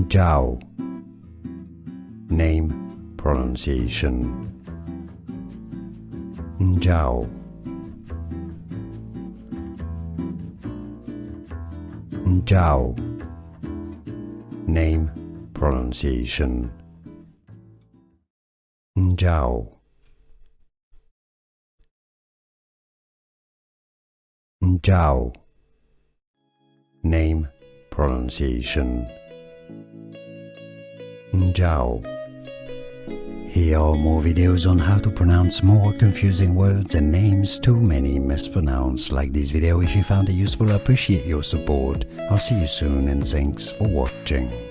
Njau. Name pronunciation. Njau. Njau. Name pronunciation. Njau. Njau. Name pronunciation. Njau. Here are more videos on how to pronounce more confusing words and names too many mispronounced. Like this video if you found it useful. I appreciate your support. I'll see you soon and thanks for watching.